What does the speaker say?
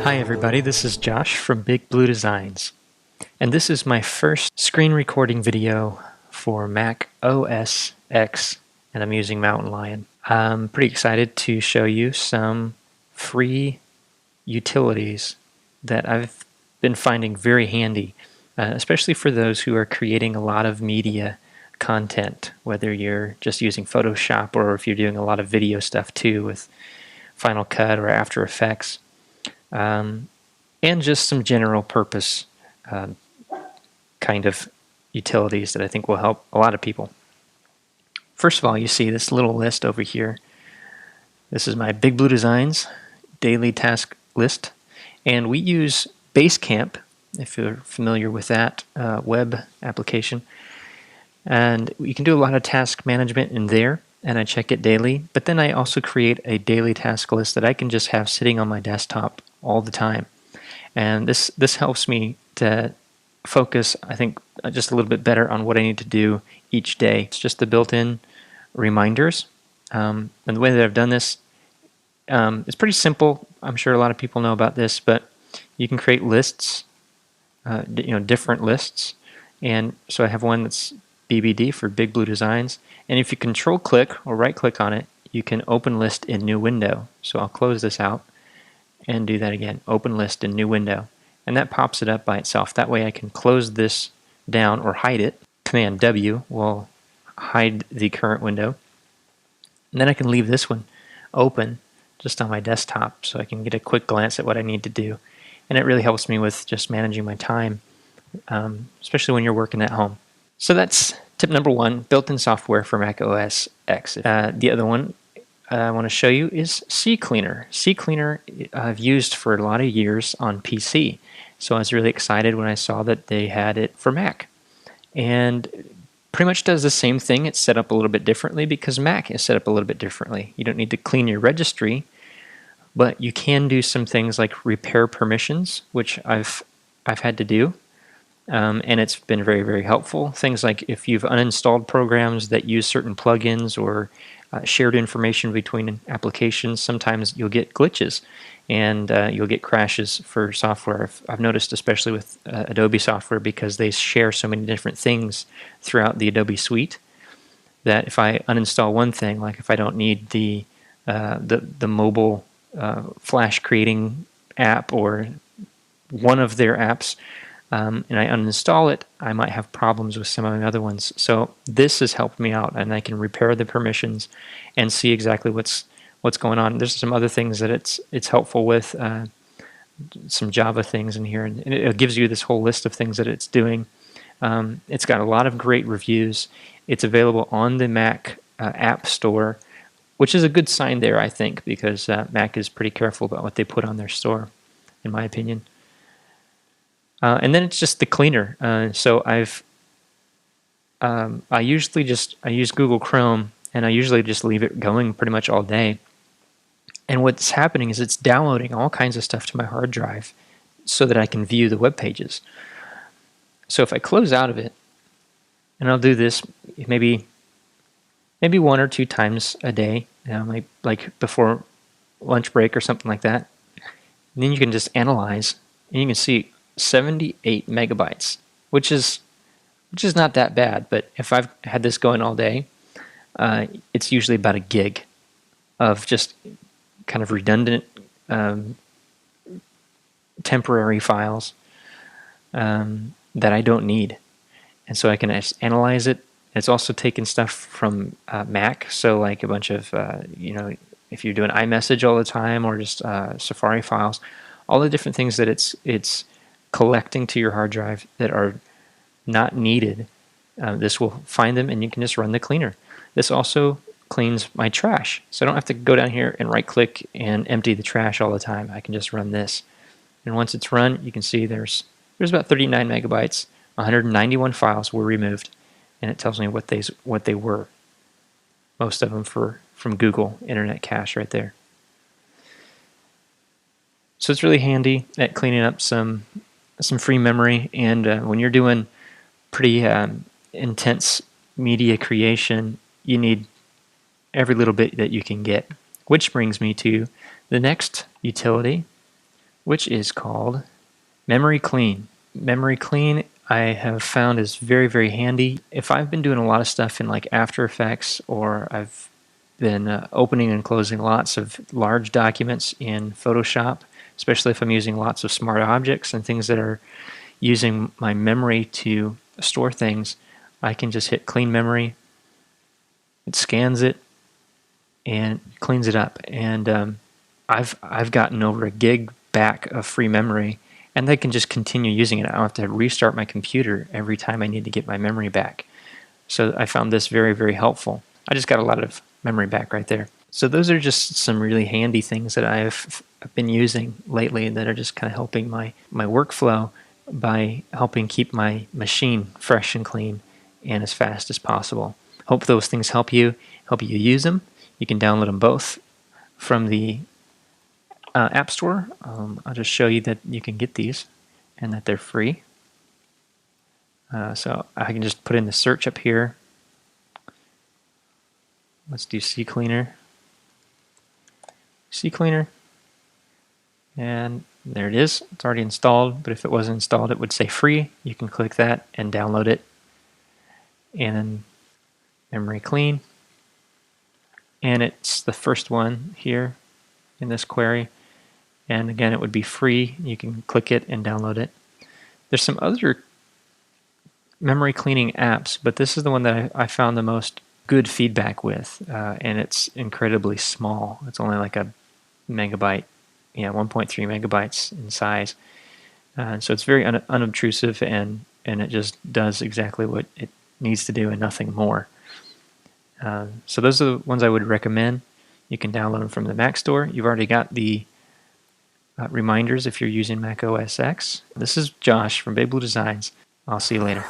Hi everybody, this is Josh from Big Blue Designs, and this is my first screen recording video for Mac OS X, and I'm using Mountain Lion. I'm pretty excited to show you some free utilities that I've been finding very handy, especially for those who are creating a lot of media content, whether you're just using Photoshop or if you're doing a lot of video stuff too with Final Cut or After Effects. And just some general purpose kind of utilities that I think will help a lot of people. First of all, you see this little list over here. This is my Big Blue Designs daily task list, and we use Basecamp, if you're familiar with that web application, and you can do a lot of task management in there, and I check it daily, but then I also create a daily task list that I can just have sitting on my desktop all the time. And this helps me to focus, I think, just a little bit better on what I need to do each day. It's just the built-in reminders. And the way that I've done this is pretty simple. I'm sure a lot of people know about this, but you can create lists, different lists. And so I have one that's BBD for Big Blue Designs. And if you control click or right click on it, you can open list in new window. So I'll close this out and do that again. Open list in new window. And that pops it up by itself. That way I can close this down or hide it. Command W will hide the current window. And then I can leave this one open just on my desktop so I can get a quick glance at what I need to do. And it really helps me with just managing my time, especially when you're working at home. So that's tip number one, built-in software for Mac OS X. The other one I want to show you is CCleaner. CCleaner I've used for a lot of years on PC. So I was really excited when I saw that they had it for Mac. And pretty much does the same thing. It's set up a little bit differently because Mac is set up a little bit differently. You don't need to clean your registry, but you can do some things like repair permissions, which I've had to do. And it's been very, very helpful. Things like if you've uninstalled programs that use certain plugins or shared information between applications, sometimes you'll get glitches and you'll get crashes for software. I've noticed, especially with Adobe software, because they share so many different things throughout the Adobe suite, that if I uninstall one thing, like if I don't need the mobile flash creating app or one of their apps, and I uninstall it, I might have problems with some of the other ones. So this has helped me out, and I can repair the permissions and see exactly what's going on. There's some other things that it's helpful with, some Java things in here, and it gives you this whole list of things that it's doing. It's got a lot of great reviews. It's available on the Mac App Store, which is a good sign there, I think, because Mac is pretty careful about what they put on their store, in my opinion. And then it's just the cleaner. So I use Google Chrome, and I usually just leave it going pretty much all day. And what's happening is it's downloading all kinds of stuff to my hard drive so that I can view the web pages. So if I close out of it, and I'll do this maybe one or two times a day, like before lunch break or something like that, and then you can just analyze, and you can see 78 megabytes, which is not that bad. But if I've had this going all day, it's usually about a gig of just kind of redundant temporary files that I don't need, and so I can just analyze it. It's also taken stuff from Mac, so like a bunch of if you're doing iMessage all the time or just Safari files, all the different things that it's collecting to your hard drive that are not needed. This will find them, and you can just run the cleaner. This also cleans my trash, so I don't have to go down here and right click and empty the trash all the time. I can just run this, and once it's run, you can see there's about 39 megabytes. 191 files were removed, and it tells me what they were. Most of them from Google Internet Cache right there. So it's really handy at cleaning up some free memory, and when you're doing pretty intense media creation, you need every little bit that you can get. Which brings me to the next utility, which is called Memory Clean. Memory Clean I have found is very, very handy. If I've been doing a lot of stuff in like After Effects, or I've been opening and closing lots of large documents in Photoshop, especially if I'm using lots of smart objects and things that are using my memory to store things, I can just hit Clean Memory. It scans it and cleans it up. And I've gotten over a gig back of free memory, and they can just continue using it. I don't have to restart my computer every time I need to get my memory back. So I found this very, very helpful. I just got a lot of memory back right there. So those are just some really handy things that I've been using lately that are just kind of helping my workflow by helping keep my machine fresh and clean and as fast as possible. Hope those things help you use them. You can download them both from the App Store. I'll just show you that you can get these and that they're free. So I can just put in the search up here. Let's do CCleaner. CCleaner. And there it is. It's already installed, but if it wasn't installed, it would say free. You can click that and download it. And then Memory Clean. And it's the first one here in this query. And again, it would be free. You can click it and download it. There's some other memory cleaning apps, but this is the one that I found the most good feedback with, and it's incredibly small. It's only like a megabyte, 1.3 megabytes in size. So it's very unobtrusive, and it just does exactly what it needs to do and nothing more. So those are the ones I would recommend. You can download them from the Mac Store. You've already got the reminders if you're using Mac OSX. This is Josh from Big Blue Designs. I'll see you later.